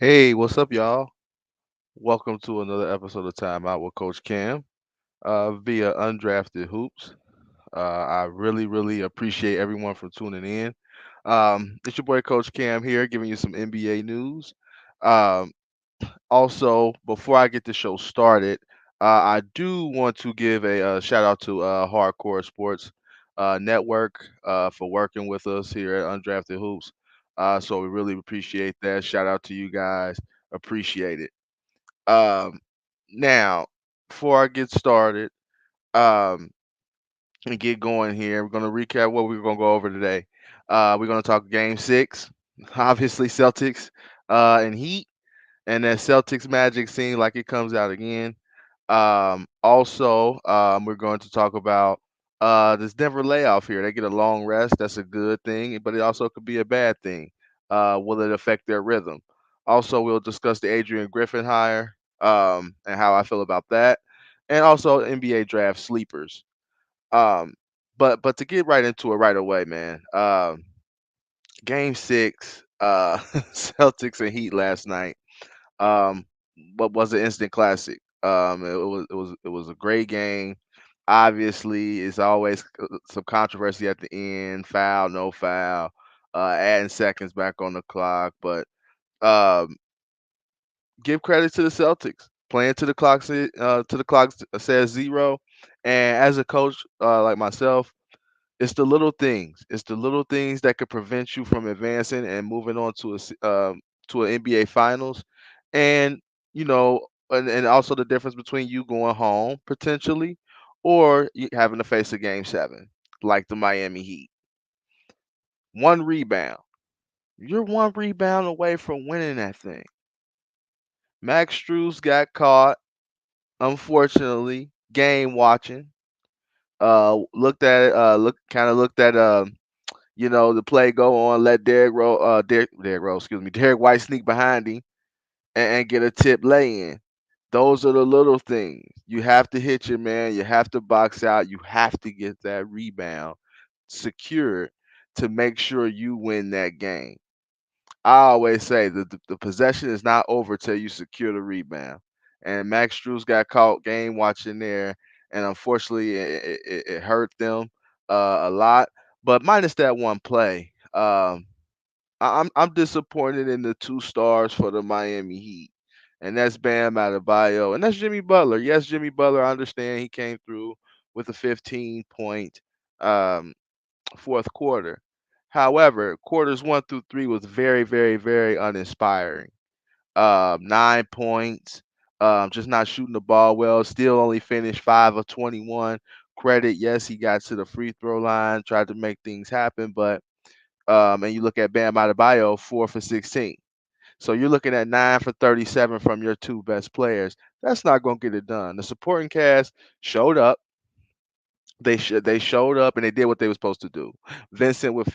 Hey, what's up, y'all? Welcome to another episode of Timeout with Coach Kam via Undrafted Hoops. I really appreciate everyone for tuning in. It's your boy Coach Kam here, giving you some NBA news. Um, Also, before I get the show started, I do want to give a shout out to Hardcore Sports Network for working with us here at Undrafted Hoops. So we really appreciate that. Shout out to you guys. Appreciate it. Um, Now, before I get started, um, and get going here, we're gonna recap what we're gonna go over today. We're gonna talk Game Six, obviously Celtics and Heat, and that Celtics Magic scene like it comes out again. Also, we're going to talk about this Denver layoff here. They get a long rest. That's a good thing, but it also could be a bad thing. Will it affect their rhythm? Also, we'll discuss the Adrian Griffin hire and how I feel about that, and also NBA draft sleepers. Um, but to get right into it right away, man. Game six, Celtics and Heat last night. Um, what was an instant classic. It was a great game. Obviously, it's always some controversy at the end, foul, no foul, adding seconds back on the clock. But um, give credit to the Celtics playing to the clock says zero. And as a coach like myself, it's the little things. It's the little things that could prevent you from advancing and moving on to an NBA Finals, and and also the difference between you going home potentially, or you having to face a Game Seven like the Miami Heat. One rebound. You're one rebound away from winning that thing. Max Strus got caught, unfortunately, game watching. Looked at it. Looked at the play go on, let Derrick Rose, excuse me, Derrick White sneak behind him and get a tip lay in. Those are the little things. You have to hit your man. You have to box out. You have to get that rebound secured to make sure you win that game. I always say that the possession is not over till you secure the rebound. And Max Strus got caught game watching there, and unfortunately, it hurt them a lot. But minus that one play, I'm disappointed in the two stars for the Miami Heat, and that's Bam Adebayo and that's Jimmy Butler. Yes, Jimmy Butler. I understand he came through with a 15 point um, fourth quarter. However, quarters one through three was very uninspiring. 9 points, just not shooting the ball well. Still only finished 5 of 21. Credit, yes, he got to the free throw line, tried to make things happen, but and you look at Bam Adebayo, 4 for 16. So you're looking at 9 for 37 from your two best players. That's not going to get it done. The supporting cast showed up. They showed up and they did what they were supposed to do. Vincent with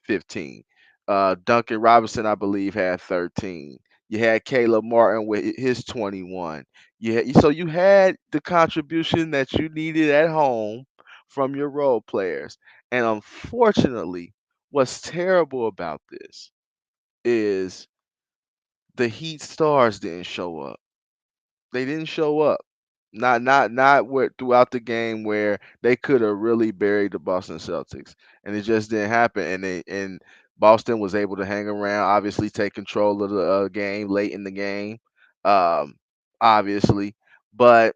15. Duncan Robinson, I believe, had 13. You had Caleb Martin with his 21. So you had the contribution that you needed at home from your role players. And unfortunately, what's terrible about this is the Heat stars didn't show up. They didn't show up. Not where throughout the game where they could have really buried the Boston Celtics, and it just didn't happen. And Boston was able to hang around, obviously take control of the game late in the game, um, obviously. But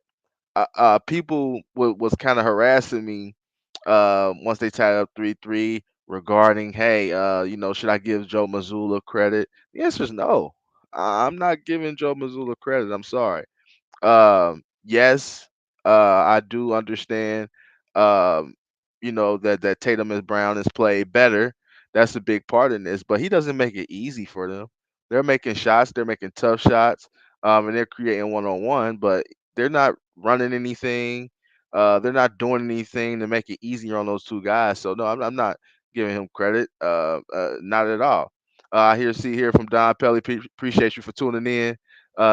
people was kind of harassing me once they tied up 3-3 regarding, hey, should I give Joe Mazzulla credit? The answer is no. I'm not giving Joe Mazzulla credit. I'm sorry. Yes, I do understand. Um, that Tatum and Brown has played better. That's a big part in this, but he doesn't make it easy for them. They're making shots. They're making tough shots, and they're creating one on one, but they're not running anything. They're not doing anything to make it easier on those two guys. So no, I'm not giving him credit. Not at all. I see here from Don Pelly. Appreciate you for tuning in.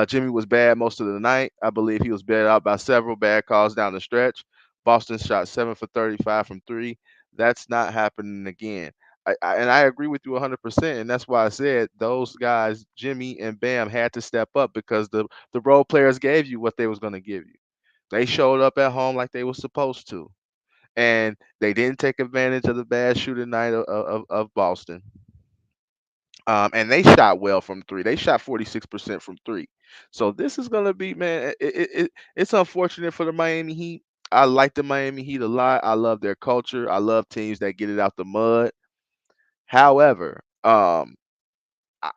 Jimmy was bad most of the night. I believe he was bailed out by several bad calls down the stretch. Boston shot 7 for 35 from three. That's not happening again. And I agree with you 100%, and that's why I said those guys, Jimmy and Bam, had to step up because the role players gave you what they was going to give you. They showed up at home like they were supposed to, and they didn't take advantage of the bad shooting night of Boston. And they shot well from three. They shot 46% from three. So this is gonna be, man. It's unfortunate for the Miami Heat. I like the Miami Heat a lot. I love their culture. I love teams that get it out the mud. However, I,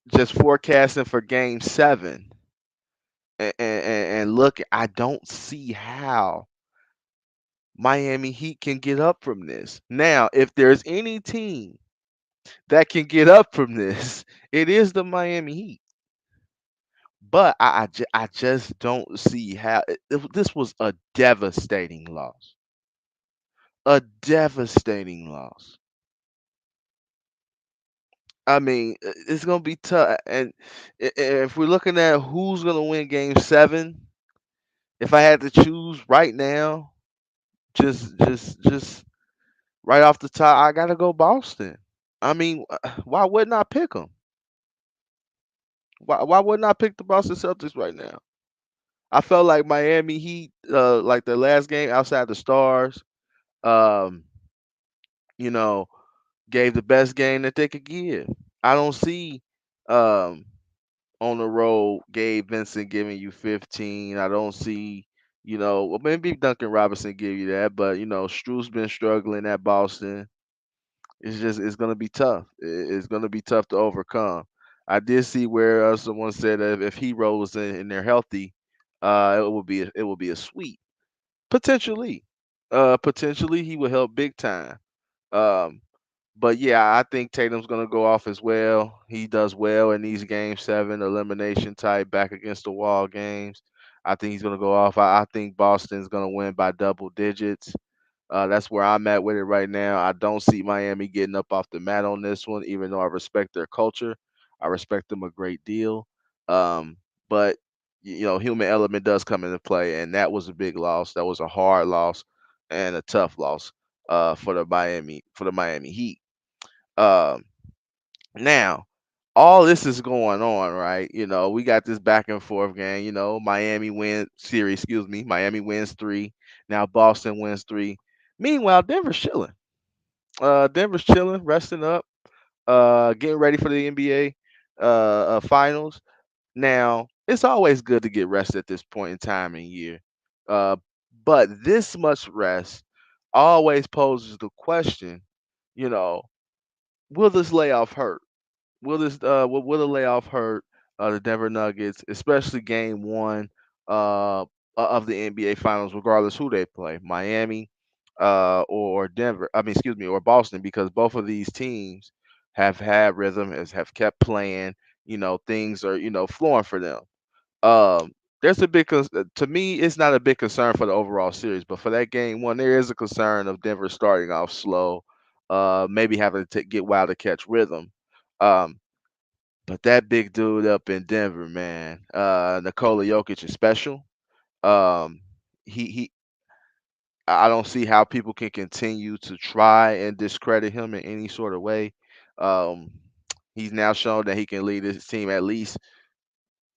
just forecasting for Game 7, and look, I don't see how Miami Heat can get up from this. Now, if there's any team that can get up from this, it is the Miami Heat. But I just don't see how this was a devastating loss. A devastating loss. I mean, it's gonna be tough. And if we're looking at who's gonna win Game 7, if I had to choose right now, just right off the top, I gotta go Boston. I mean, why wouldn't I pick them? Why wouldn't I pick the Boston Celtics right now? I felt like Miami Heat, like the last game outside the Stars, um, you know, gave the best game that they could give. I don't see um on the road Gabe Vincent giving you 15. I don't see, well, maybe Duncan Robinson give you that, but Stru's been struggling at Boston. It's gonna be tough. It's gonna be tough to overcome. I did see where someone said that if Hero was in and they're healthy, it will be a sweep. Potentially, potentially he would help big time. Um, but yeah, I think Tatum's gonna go off as well. He does well in these Game 7 elimination type back against the wall games. I think he's gonna go off. I think Boston's gonna win by double digits. That's where I'm at with it right now. I don't see Miami getting up off the mat on this one, even though I respect their culture. I respect them a great deal. Um, but human element does come into play, and that was a big loss. That was a hard loss and a tough loss for the Miami Heat. Um, Now, all this is going on, right? We got this back and forth game. Miami wins series, excuse me. Miami wins three. Now Boston wins three. Meanwhile, Denver's chilling. Denver's chilling, resting up, getting ready for the NBA finals. Now, it's always good to get rest at this point in time in year. Uh, but this much rest always poses the question, you know, will this layoff hurt? Will the layoff hurt the Denver Nuggets, especially Game 1 of the NBA Finals, regardless who they play, Miami or Denver? I mean, excuse me, or Boston, because both of these teams have had rhythm, have kept playing. Things are flowing for them. Um, there's a big to me, it's not a big concern for the overall series, but for that Game 1, there is a concern of Denver starting off slow, maybe having to get wild to catch rhythm. Um, but that big dude up in Denver, man, Nikola Jokic is special. Um, he I don't see how people can continue to try and discredit him in any sort of way. Um, he's now shown that he can lead his team at least,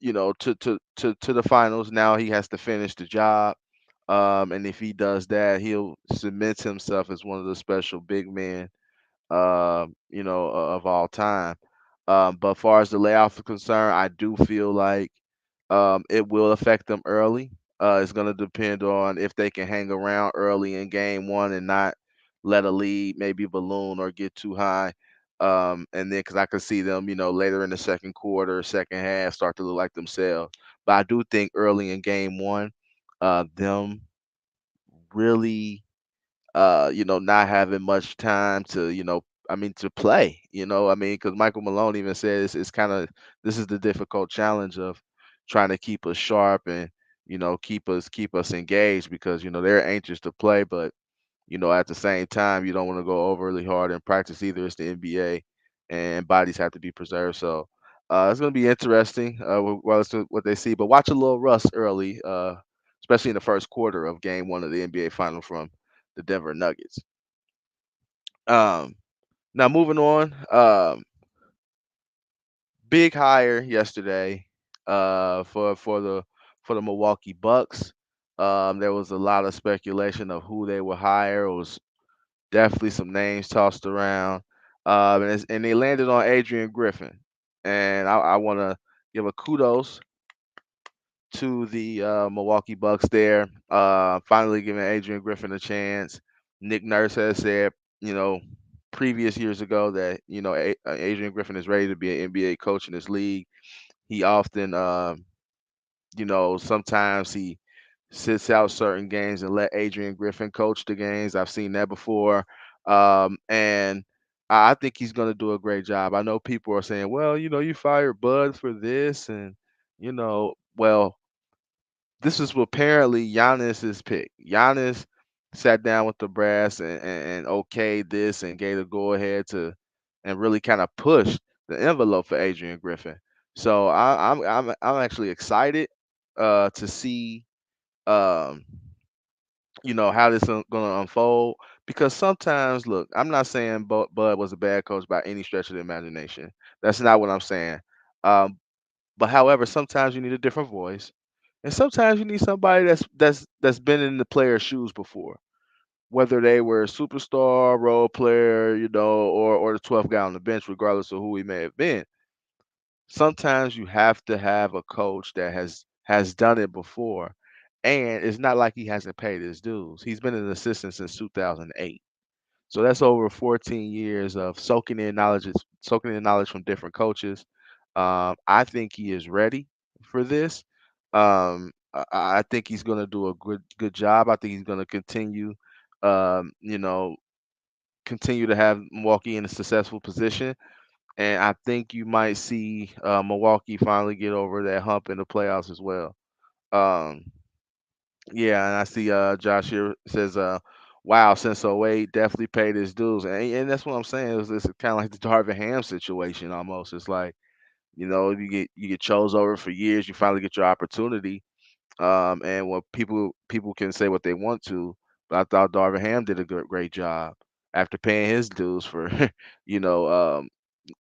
to the finals. Now he has to finish the job. And if he does that, he'll cement himself as one of the special big men of all time. But far as the layoff is concerned, I do feel like it will affect them early. It's going to depend on if they can hang around early in Game 1 and not let a lead maybe balloon or get too high. And then because I could see them, later in the second quarter, second half, start to look like themselves. But I do think early in Game 1, them really not having much time to, I mean, to play, I mean, because Michael Malone even says it's kind of this is the difficult challenge of trying to keep us sharp and keep us engaged because they're anxious to play, but at the same time you don't want to go overly hard in practice either. It's the NBA, and bodies have to be preserved. So it's going to be interesting. Well, it's what they see, but watch a little rust early, especially in the first quarter of Game 1 of the NBA Final from the Denver Nuggets. Um, Now moving on, big hire yesterday for the Milwaukee Bucks. There was a lot of speculation of who they would hire. It was definitely some names tossed around, and they landed on Adrian Griffin. And I want to give a kudos to the Milwaukee Bucks there, finally giving Adrian Griffin a chance. Nick Nurse has said, you know, previous years ago that Adrian Griffin is ready to be an NBA coach in this league. He often, sometimes he sits out certain games and let Adrian Griffin coach the games. I've seen that before, and I think he's going to do a great job. I know people are saying, well, you fired Bud for this, and well, this is apparently Giannis's pick. Giannis sat down with the brass and okayed this and gave the go ahead to and really kind of pushed the envelope for Adrian Griffin. So I'm actually excited to see um, how this going to unfold, because sometimes, look, I'm not saying Bud was a bad coach by any stretch of the imagination. That's not what I'm saying. Um, but however, sometimes you need a different voice, and sometimes you need somebody that's been in the player's shoes before, whether they were a superstar, role player, or the 12th guy on the bench, regardless of who he may have been. Sometimes you have to have a coach that has done it before, and it's not like he hasn't paid his dues. He's been an assistant since 2008. So that's over 14 years of soaking in knowledge from different coaches. I think he is ready for this. I think he's going to do a good job. I think he's going to um, you know, continue to have Milwaukee in a successful position. And I think you might see Milwaukee finally get over that hump in the playoffs as well. Um, yeah, and I see Josh here says wow, since '08 definitely paid his dues. And that's what I'm saying. It's kind of like the Darvin Ham situation almost. It's like, you get chose over for years, you finally get your opportunity. And when people can say what they want to, but I thought Darvin Ham did a great job after paying his dues for you know, um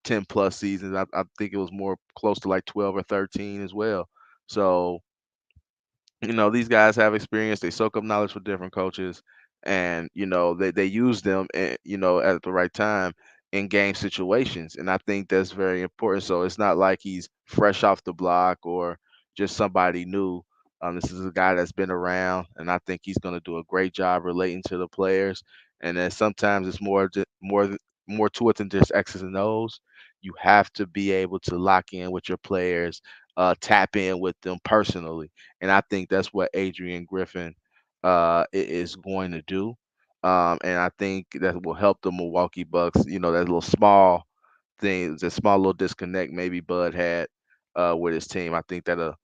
10 plus seasons. I think it was more close to like 12 or 13 as well. So these guys have experience. They soak up knowledge from different coaches, and they use them, at the right time in game situations. And I think that's very important. So it's not like he's fresh off the block or just somebody new. This is a guy that's been around, and I think he's going to do a great job relating to the players. And then sometimes it's more to it than just X's and O's. You have to be able to lock in with your players, tap in with them personally, and I think that's what Adrian Griffin is going to do. And I think that will help the Milwaukee Bucks. That little small thing, that small little disconnect maybe Bud had with his team. I think that'll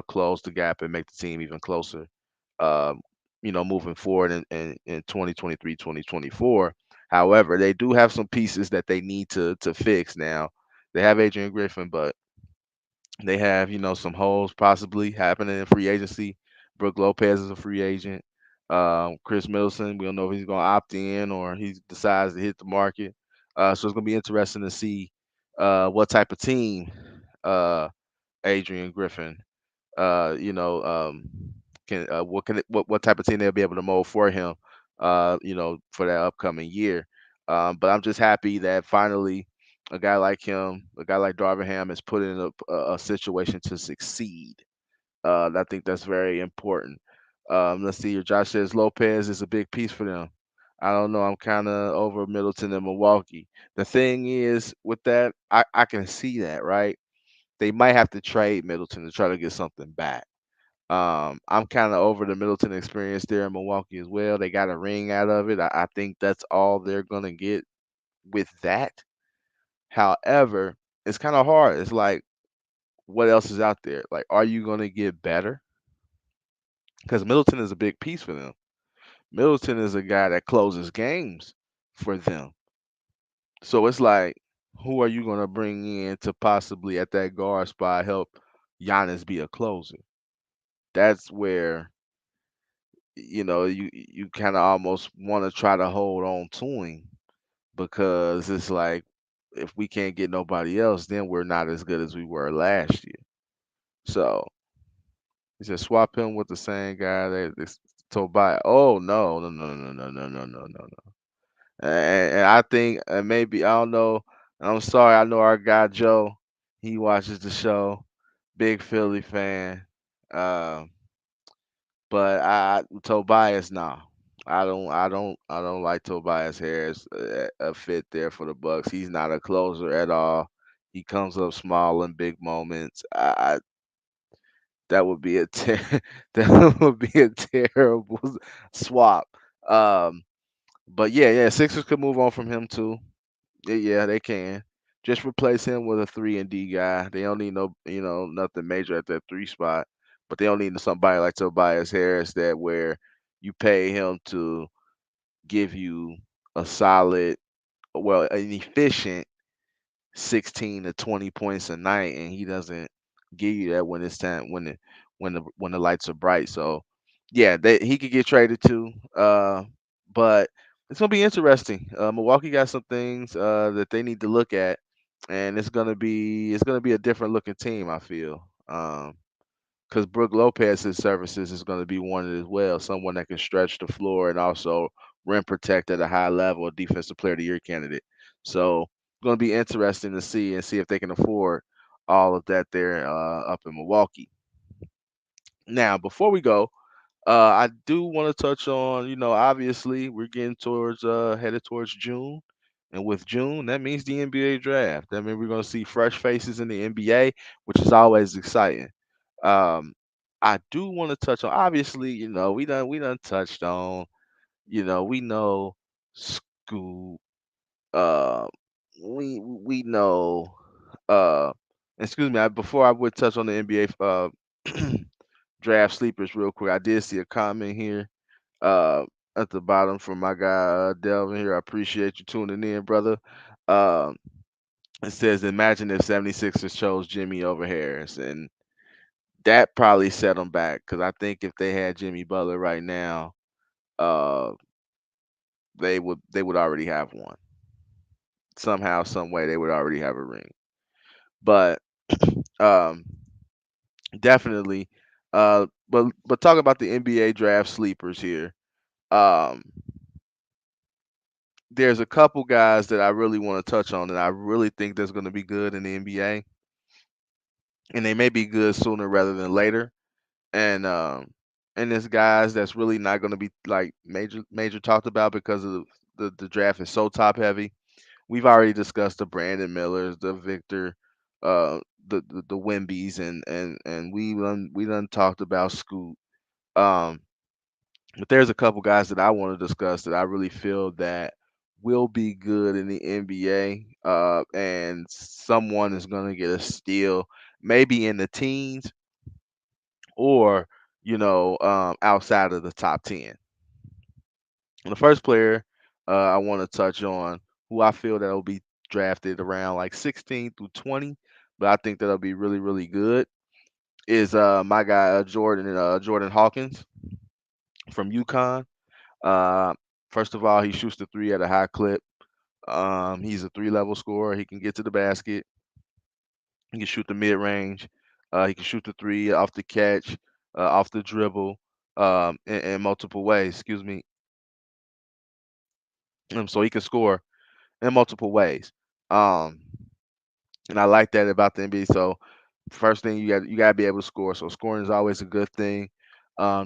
close the gap and make the team even closer. Um, moving forward in 2023, 2024. However, they do have some pieces that they need to fix now. They have Adrian Griffin, but they have, some holes possibly happening in free agency. Brooke Lopez is a free agent. Chris Middleton, we don't know if he's going to opt in or he decides to hit the market. So it's going to be interesting to see what type of team uh, Adrian Griffin, uh, you know, um, what type of team they'll be able to mold for him, for that upcoming year. But I'm just happy that finally a guy like him, a guy like Darvin Ham, is put in a situation to succeed. I think that's very important. Let's see here. Josh says Lopez is a big piece for them. I don't know. I'm kind of over Middleton and Milwaukee. The thing is, with that, I can see that, right? They might have to trade Middleton to try to get something back. I'm kind of over the Middleton experience there in Milwaukee as well. They got a ring out of it. I think that's all they're gonna get with that. However, it's kind of hard. It's like, what else is out there? Like, are you gonna get better? Because Middleton is a big piece for them. Middleton is a guy that closes games for them. So it's like, who are you gonna bring in to possibly at that guard spot help Giannis be a closer? That's where you kind of almost want to try to hold on to him. because it's like if we can't get nobody else, then we're not as good as we were last year. So he said swap him with the same guy that this Tobias. Oh no, no, no, no, no, no, no, no, no, no. And I think maybe I don't know. I'm sorry. I know our guy Joe. He watches the show. Big Philly fan. Um, but Tobias, nah. I don't like Tobias Harris a fit there for the Bucks. He's not a closer at all. He comes up small in big moments. That would be a that would be a terrible swap. Um, but yeah, Sixers could move on from him too. Yeah, they can. Just replace him with a 3 and D guy. They don't need no, nothing major at that 3 spot, but they don't need somebody like Tobias Harris that where you pay him to give you a solid, well, an efficient 16 to 20 points a night, and he doesn't give you that when it's time when the lights are bright. So yeah, he could get traded too. But it's gonna be interesting. Milwaukee got some things that they need to look at, and it's gonna be a different looking team. I feel. Because Brook Lopez's services is going to be wanted as well. Someone that can stretch the floor and also rim protect at a high level, a defensive player of the year candidate. So it's going to be interesting to see if they can afford all of that there up in Milwaukee. Now, before we go, I do want to touch on, obviously we're getting towards headed towards June. And with June, that means the NBA draft. That means we're going to see fresh faces in the NBA, which is always exciting. Um, I do want to touch on, obviously, we done touched on, we know Scoot, uh, we know, uh, excuse me, before I would touch on the NBA draft sleepers real quick, I did see a comment here uh, at the bottom from my guy Delvin here. I appreciate you tuning in, brother. Um, it says, imagine if 76ers chose Jimmy over Harris. And that probably set them back because I think if they had Jimmy Butler right now, uh, they would already have one. Somehow, some way, they would already have a ring. But um, definitely, but talk about the NBA draft sleepers here. Um, there's a couple guys that I really want to touch on that I really think that's going to be good in the NBA, and they may be good sooner rather than later. And there's guys that's really not going to be like major talked about because of the draft is so top heavy. We've already discussed the Brandon Millers, the Victor, uh, the Wimbies, and we done talked about Scoot. Um, but there's a couple guys that I want to discuss that I really feel that will be good in the NBA. And someone is going to get a steal, maybe in the teens or outside of the top 10. The first player I want to touch on, who I feel that will be drafted around like 16 through 20, but I think that'll be really really good, is my guy Jordan Hawkins from UConn. Uh, First of all, he shoots the three at a high clip. He's a three-level scorer. He can get to the basket. He can shoot the mid range. He can shoot the three off the catch, off the dribble, in multiple ways. Excuse me. So he can score in multiple ways. Um, and I like that about the NBA. So first thing you got to be able to score. So scoring is always a good thing.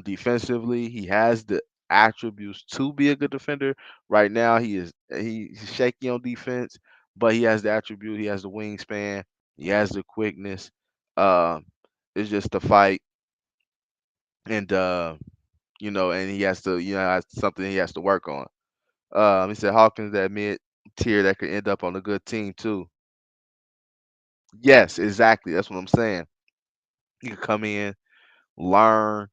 Defensively, he has the attributes to be a good defender. Right now, he's shaky on defense, but he has the attribute. He has the wingspan. He has the quickness. Um, it's just the fight, and and he has to, that's something he has to work on. He said Hawkins that mid tier that could end up on a good team too. Yes, exactly. That's what I'm saying. You could come in, learn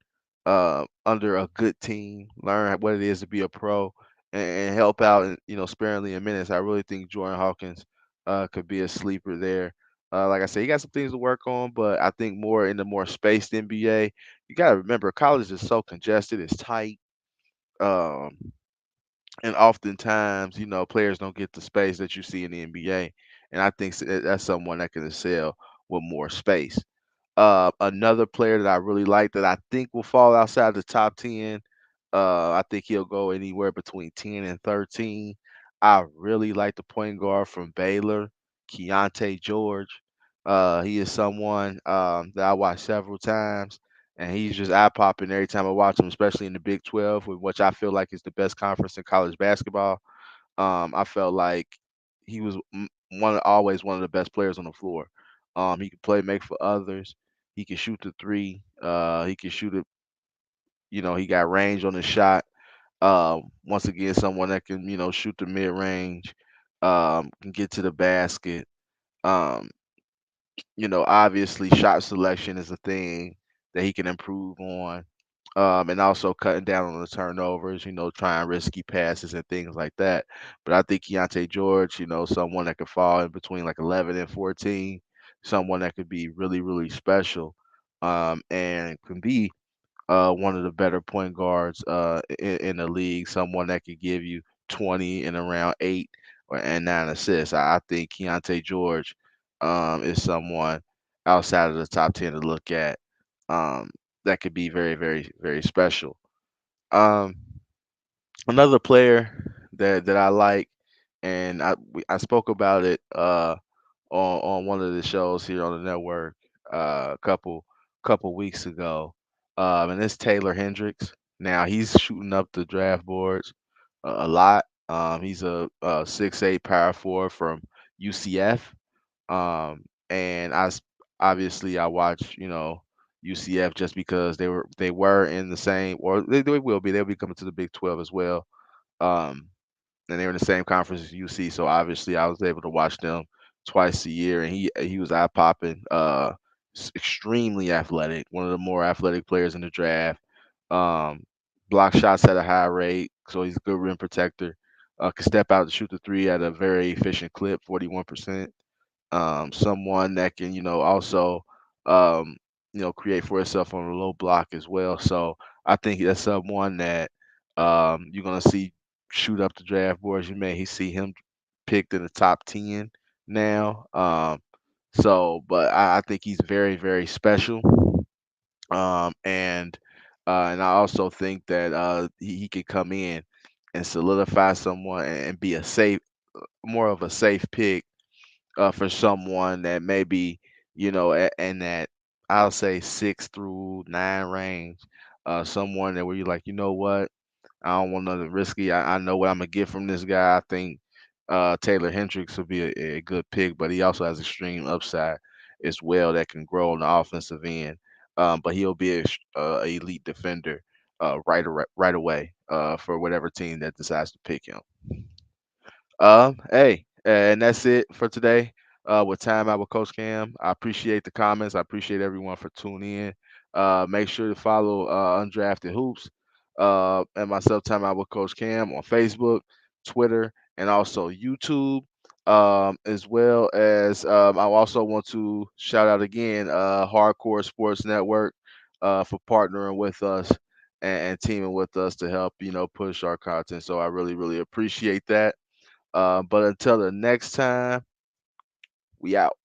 under a good team, learn what it is to be a pro, and help out, and sparingly in minutes. I really think Jordan Hawkins could be a sleeper there. Like I said, he got some things to work on, but I think more in the more spaced NBA. You got to remember, college is so congested, it's tight. Um, And oftentimes, players don't get the space that you see in the NBA, and I think that's someone that can excel with more space. Another player that I really like that I think will fall outside the top 10. I think he'll go anywhere between 10 and 13. I really like the point guard from Baylor, Keontae George. He is someone that I watched several times, and he's just eye popping every time I watch him, especially in the Big 12, which I feel like is the best conference in college basketball. I felt like he was always one of the best players on the floor. He could play make for others. He can shoot the three. He can shoot it. He got range on his shot. Once again, someone that can shoot the mid range, can get to the basket. Um, obviously shot selection is a thing that he can improve on. And also cutting down on the turnovers, trying risky passes and things like that. But I think Keontae George, someone that could fall in between like 11 and 14, someone that could be really, really special, and can be one of the better point guards in the league, someone that could give you 20 and around 8 and 9 assists. I think Keontae George is someone outside of the top 10 to look at, um, that could be very, very, very special. Um, Another player that I like, and I spoke about it on one of the shows here on the network a couple weeks ago, and it's Taylor Hendricks. Now he's shooting up the draft boards a lot. He's a 6'8" power forward from UCF, and obviously I watch UCF just because they were in the same, or they will be, they'll be coming to the Big 12 as well. Um, and they're in the same conference as UC. So obviously, I was able to watch them twice a year, and he was eye popping, extremely athletic, one of the more athletic players in the draft. Um, Block shots at a high rate, so he's a good rim protector. Can step out to shoot the three at a very efficient clip, 41%. Someone that can, also, um, create for itself on a low block as well. So I think that's someone that you're gonna see shoot up the draft boards. You may see him picked in the top 10 now. But I think he's very, very special. And I also think that he could come in and solidify someone and be more of a safe pick for someone that maybe in that, I'll say 6 through 9 range, someone that where you're like, you know what, I don't want nothing risky. I know what I'm gonna get from this guy. I think Taylor Hendricks will be a good pick, but he also has extreme upside as well that can grow on the offensive end. But he'll be a elite defender right away for whatever team that decides to pick him. Hey, and that's it for today. With Time Out with Coach Cam. I appreciate the comments. I appreciate everyone for tuning in. Make sure to follow Undrafted Hoops and myself, Time Out with Coach Cam, on Facebook, Twitter, and also YouTube. As well as I also want to shout out again Hardcore Sports Network for partnering with us and teaming with us to help push our content. So I really, really appreciate that. But until the next time, we out.